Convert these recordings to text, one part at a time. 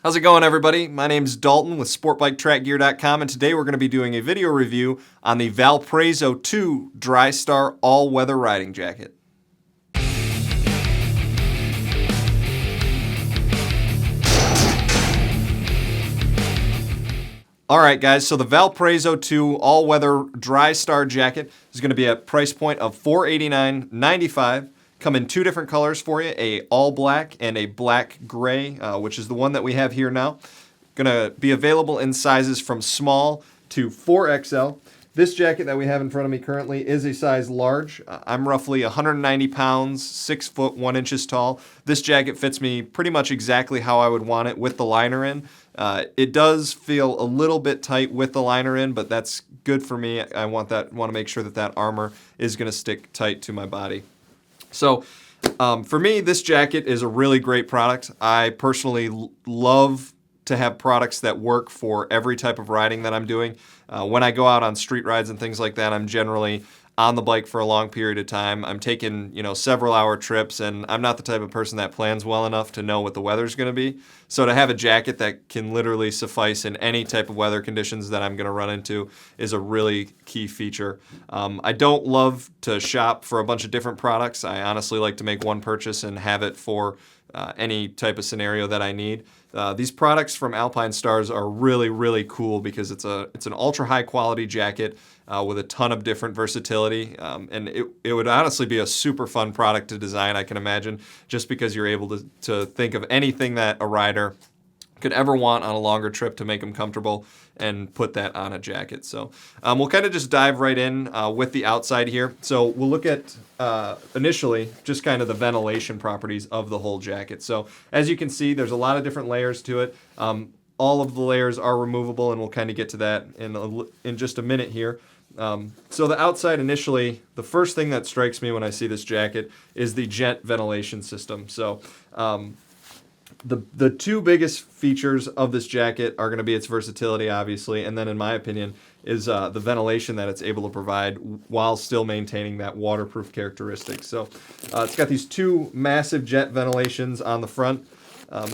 How's it going, everybody? My name's Dalton with SportBikeTrackGear.com, and today we're going to be doing a video review on the Valparaiso 2 Drystar all-weather riding jacket. Alright guys, so the Valparaiso 2 all-weather Drystar jacket is going to be at price point of $489.95. Come in two different colors for you, a all black and a black gray, which is the one that we have here now. Going to be available in sizes from small to 4XL. This jacket that we have in front of me currently is a size large. I'm roughly 190 pounds, 6 foot 1 inches tall. This jacket fits me pretty much exactly how I would want it with the liner in. It does feel a little bit tight with the liner in, but that's good for me. I want to make sure that that armor is going to stick tight to my body. So for me, this jacket is a really great product. I personally love to have products that work for every type of riding that I'm doing. When I go out on street rides and things like that, I'm generally on the bike for a long period of time. I'm taking, several hour trips, and I'm not the type of person that plans well enough to know what the weather's going to be. So to have a jacket that can literally suffice in any type of weather conditions that I'm going to run into is a really key feature. I don't love to shop for a bunch of different products. I honestly like to make one purchase and have it for any type of scenario that I need. These products from Alpinestars are really, really cool because it's an ultra high quality jacket with a ton of different versatility, and it would honestly be a super fun product to design, I can imagine, just because you're able to think of anything that a rider could ever want on a longer trip to make them comfortable and put that on a jacket. So we'll kind of just dive right in with the outside here. So we'll look at initially just kind of the ventilation properties of the whole jacket. So as you can see, there's a lot of different layers to it. All of the layers are removable, and we'll kind of get to that in just a minute here. So the outside initially, the first thing that strikes me when I see this jacket is the jet ventilation system. So the two biggest features of this jacket are going to be its versatility, obviously, and then in my opinion is the ventilation that it's able to provide while still maintaining that waterproof characteristic. So it's got these two massive jet ventilations on the front.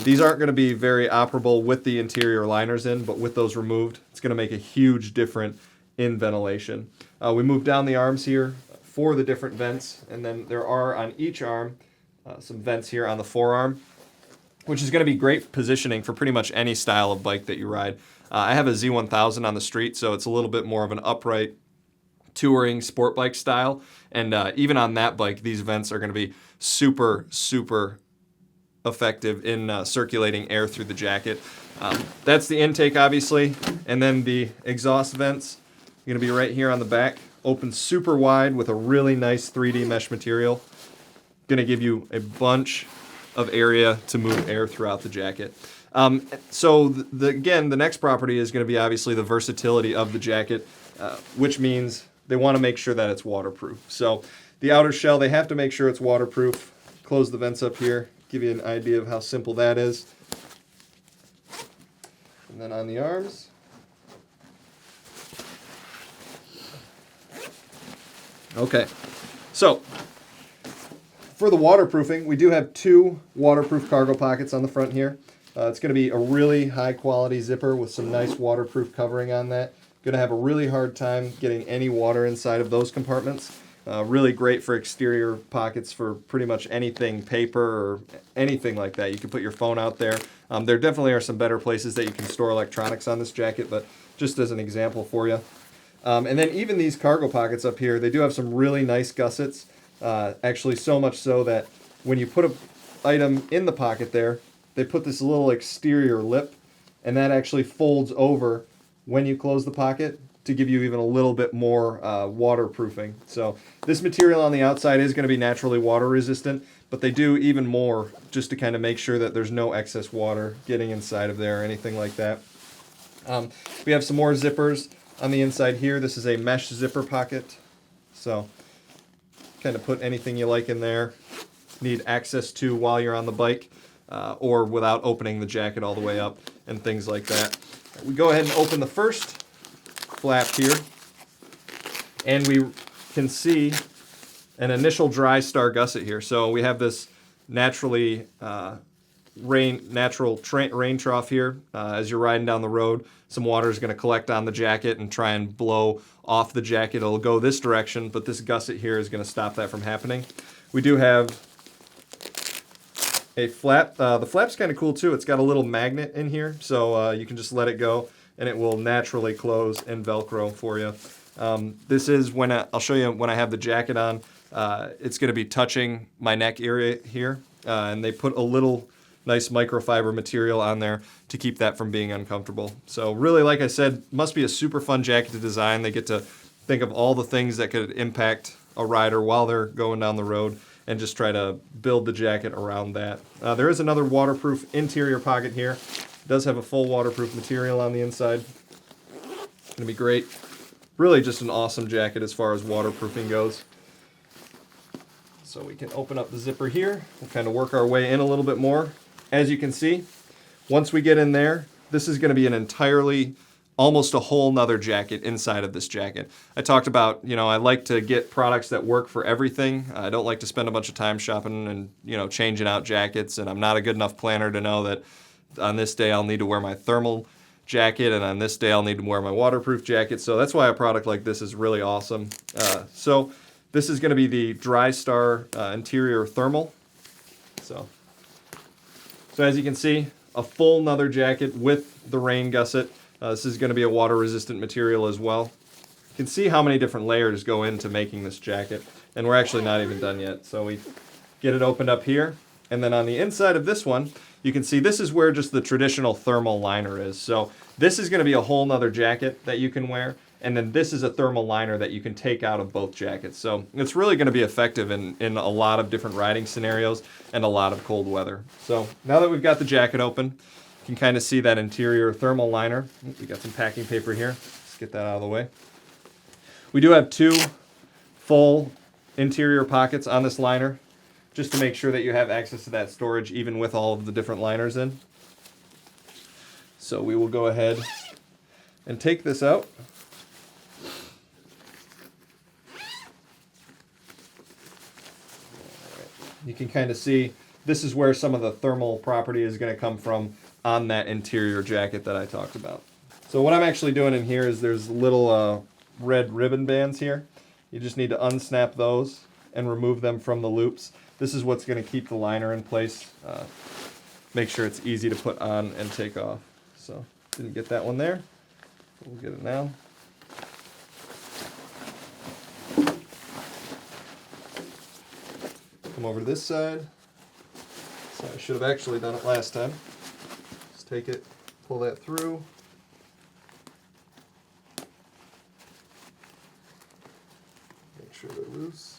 These aren't going to be very operable with the interior liners in, but with those removed, it's going to make a huge difference in ventilation. We move down the arms here for the different vents, and then there are on each arm some vents here on the forearm, which is going to be great positioning for pretty much any style of bike that you ride. I have a Z1000 on the street, so it's a little bit more of an upright touring sport bike style, and even on that bike, these vents are going to be super, super effective in circulating air through the jacket. That's the intake, obviously, and then the exhaust vents are going to be right here on the back, open super wide with a really nice 3D mesh material. Going to give you a bunch of area to move air throughout the jacket. So again, the next property is going to be obviously the versatility of the jacket, which means they want to make sure that it's waterproof. So the outer shell, they have to make sure it's waterproof. Close the vents up here, give you an idea of how simple that is. And then on the arms, okay, so for the waterproofing, we do have two waterproof cargo pockets on the front here. It's going to be a really high quality zipper with some nice waterproof covering on that. Going to have a really hard time getting any water inside of those compartments. Really great for exterior pockets for pretty much anything, paper or anything like that. You can put your phone out there. There definitely are some better places that you can store electronics on this jacket, but just as an example for you. And then even these cargo pockets up here, they do have some really nice gussets. Actually so much so that when you put an item in the pocket there, they put this little exterior lip, and that actually folds over when you close the pocket to give you even a little bit more waterproofing. So this material on the outside is going to be naturally water resistant, but they do even more just to kind of make sure that there's no excess water getting inside of there or anything like that. We have some more zippers on the inside here. This is a mesh zipper pocket. So kind of put anything you like in there, need access to while you're on the bike, or without opening the jacket all the way up and things like that. We go ahead and open the first flap here, and we can see an initial Drystar gusset here. So we have this naturally natural rain trough here. As you're riding down the road, some water is going to collect on the jacket and try and blow off the jacket. It'll go this direction, but this gusset here is going to stop that from happening. We do have a flap. The flap's kind of cool too. It's got a little magnet in here, so you can just let it go and it will naturally close and Velcro for you. This is when I'll show you when I have the jacket on. It's going to be touching my neck area here, and they put a little nice microfiber material on there to keep that from being uncomfortable. So really, like I said, must be a super fun jacket to design. They get to think of all the things that could impact a rider while they're going down the road and just try to build the jacket around that. There is another waterproof interior pocket here. It does have a full waterproof material on the inside. It's gonna be great. Really just an awesome jacket as far as waterproofing goes. So we can open up the zipper here. We'll kind of work our way in a little bit more. As you can see, once we get in there, this is gonna be an entirely, almost a whole nother jacket inside of this jacket. I talked about, I like to get products that work for everything. I don't like to spend a bunch of time shopping and, changing out jackets, and I'm not a good enough planner to know that on this day I'll need to wear my thermal jacket, and on this day I'll need to wear my waterproof jacket. So that's why a product like this is really awesome. So this is gonna be the Drystar interior thermal. So as you can see, a full nother jacket with the rain gusset. This is going to be a water-resistant material as well. You can see how many different layers go into making this jacket, and we're actually not even done yet. So we get it opened up here, and then on the inside of this one, you can see this is where just the traditional thermal liner is. So this is going to be a whole nother jacket that you can wear, and then this is a thermal liner that you can take out of both jackets. So it's really going to be effective in a lot of different riding scenarios and a lot of cold weather. So now that we've got the jacket open, you can kind of see that interior thermal liner. We got some packing paper here. Let's get that out of the way. We do have two full interior pockets on this liner, just to make sure that you have access to that storage even with all of the different liners in. So we will go ahead and take this out. You can kind of see this is where some of the thermal property is going to come from on that interior jacket that I talked about. So what I'm actually doing in here is there's little red ribbon bands here. You just need to unsnap those and remove them from the loops. This is what's going to keep the liner in place. Make sure it's easy to put on and take off. So didn't get that one there. We'll get it now. Come over to this side. So I should have actually done it last time. Take it, pull that through. Make sure they're loose.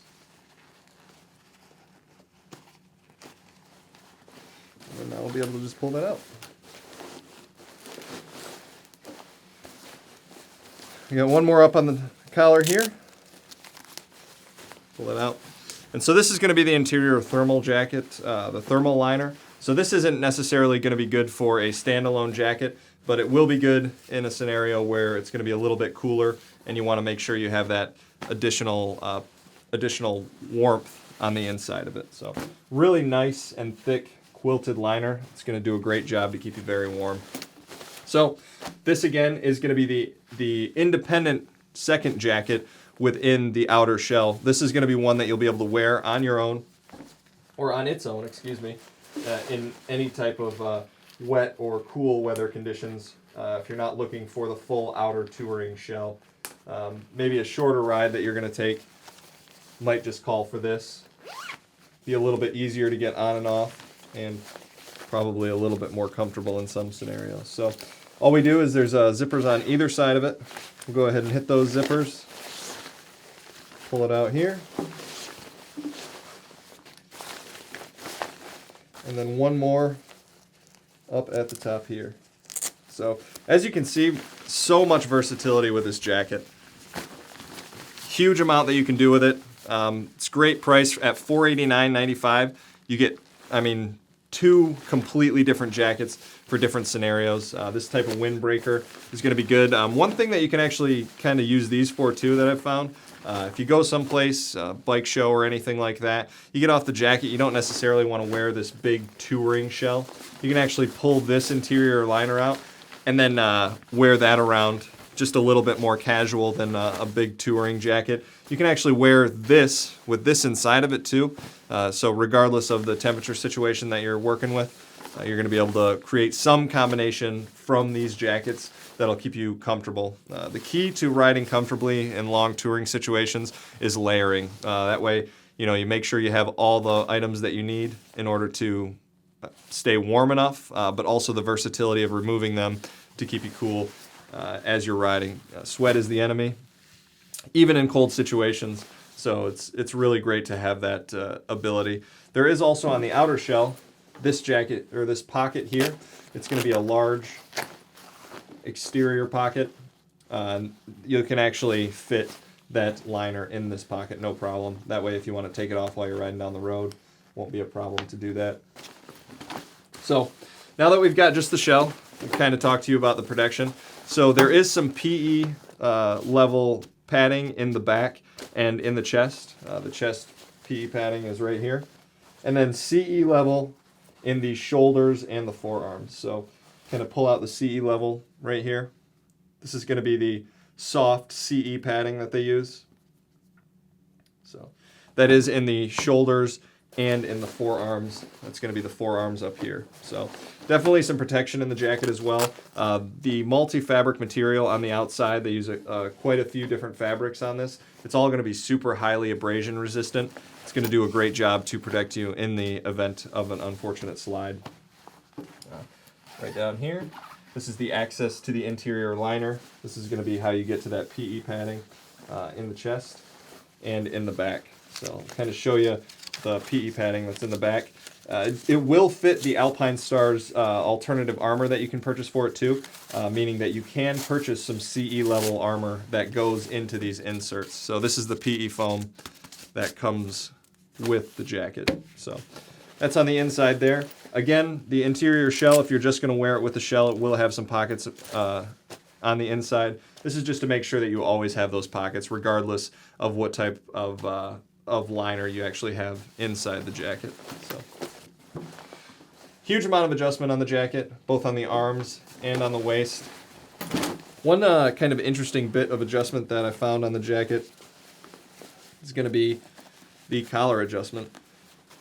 And then now we'll be able to just pull that out. We got one more up on the collar here. Pull it out. And so this is going to be the interior thermal jacket, the thermal liner. So this isn't necessarily going to be good for a standalone jacket, but it will be good in a scenario where it's going to be a little bit cooler and you want to make sure you have that additional warmth on the inside of it. So really nice and thick quilted liner. It's going to do a great job to keep you very warm. So this again is going to be the independent second jacket within the outer shell. This is going to be one that you'll be able to wear on your own, or on its own, excuse me, in any type of wet or cool weather conditions. If you're not looking for the full outer touring shell, maybe a shorter ride that you're going to take might just call for this. Be a little bit easier to get on and off, and probably a little bit more comfortable in some scenarios. So all we do is there's zippers on either side of it. We'll go ahead and hit those zippers. Pull it out here. And then one more up at the top here. So as you can see, so much versatility with this jacket. Huge amount that you can do with it. It's great price at $489.95. You get, two completely different jackets for different scenarios. This type of windbreaker is going to be good. One thing that you can actually kind of use these for too that I've found, If you go someplace, bike show or anything like that, you get off the jacket, you don't necessarily want to wear this big touring shell. You can actually pull this interior liner out and then wear that around just a little bit more casual than a big touring jacket. You can actually wear this with this inside of it too. So regardless of the temperature situation that you're working with, you're going to be able to create some combination from these jackets that'll keep you comfortable. The key to riding comfortably in long touring situations is layering. That way, you make sure you have all the items that you need in order to stay warm enough, but also the versatility of removing them to keep you cool as you're riding. Sweat is the enemy, even in cold situations. So it's really great to have that ability. There is also on the outer shell, this jacket or this pocket here. It's going to be a large exterior pocket. You can actually fit that liner in this pocket, no problem. That way, if you want to take it off while you're riding down the road, won't be a problem to do that. So now that we've got just the shell, we've kind of talked to you about the protection. So there is some PE level padding in the back and in the chest. The chest PE padding is right here. And then CE level in the shoulders and the forearms. So kind of pull out the CE level right here. This is going to be the soft CE padding that they use. So that is in the shoulders and in the forearms. That's going to be the forearms up here. So definitely some protection in the jacket as well. The multi-fabric material on the outside, they use quite a few different fabrics on this. It's all going to be super highly abrasion resistant. It's going to do a great job to protect you in the event of an unfortunate slide. Right down here, this is the access to the interior liner. This is going to be how you get to that PE padding in the chest and in the back. So I'll kind of show you the PE padding that's in the back. It will fit the Alpinestars alternative armor that you can purchase for it too, meaning that you can purchase some CE level armor that goes into these inserts. So this is the PE foam that comes with the jacket. So that's on the inside there. Again, the interior shell, if you're just going to wear it with the shell, it will have some pockets on the inside. This is just to make sure that you always have those pockets, regardless of what type of liner you actually have inside the jacket. So, huge amount of adjustment on the jacket, both on the arms and on the waist. One kind of interesting bit of adjustment that I found on the jacket is going to be the collar adjustment.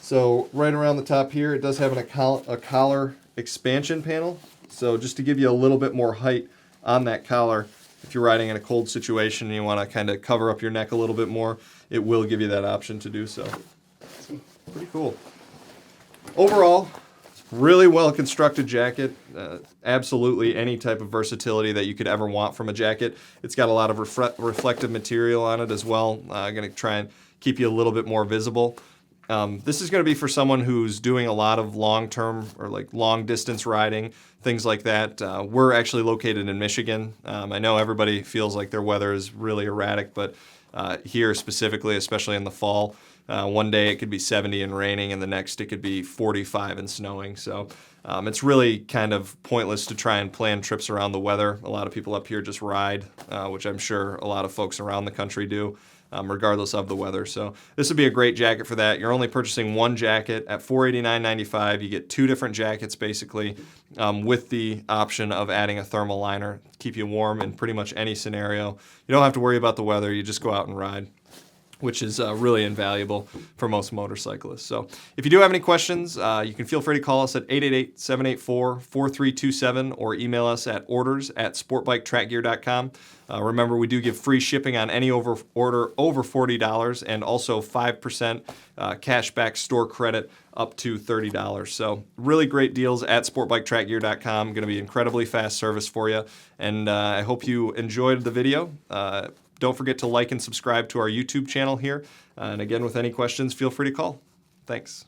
So right around the top here, it does have a collar expansion panel. So just to give you a little bit more height on that collar, if you're riding in a cold situation and you want to kind of cover up your neck a little bit more, it will give you that option to do so. Pretty cool. Overall, really well constructed jacket. Absolutely any type of versatility that you could ever want from a jacket. It's got a lot of reflective material on it as well. I'm going to try and keep you a little bit more visible. This is going to be for someone who's doing a lot of long-term or like long-distance riding, things like that. We're actually located in Michigan. I know everybody feels like their weather is really erratic, but here specifically, especially in the fall, one day it could be 70 and raining, and the next it could be 45 and snowing. So it's really kind of pointless to try and plan trips around the weather. A lot of people up here just ride, which I'm sure a lot of folks around the country do. Regardless of the weather. So this would be a great jacket for that. You're only purchasing one jacket at $489.95. You get two different jackets basically with the option of adding a thermal liner to keep you warm in pretty much any scenario. You don't have to worry about the weather. You just go out and ride, which is really invaluable for most motorcyclists. So if you do have any questions, you can feel free to call us at 888-784-4327 or email us at orders@sportbiketrackgear.com. Remember, we do give free shipping on any order over $40 and also 5% cashback store credit up to $30. So really great deals at sportbiketrackgear.com. Going to be incredibly fast service for you. And I hope you enjoyed the video. Don't forget to like and subscribe to our YouTube channel here. And again, with any questions, feel free to call. Thanks.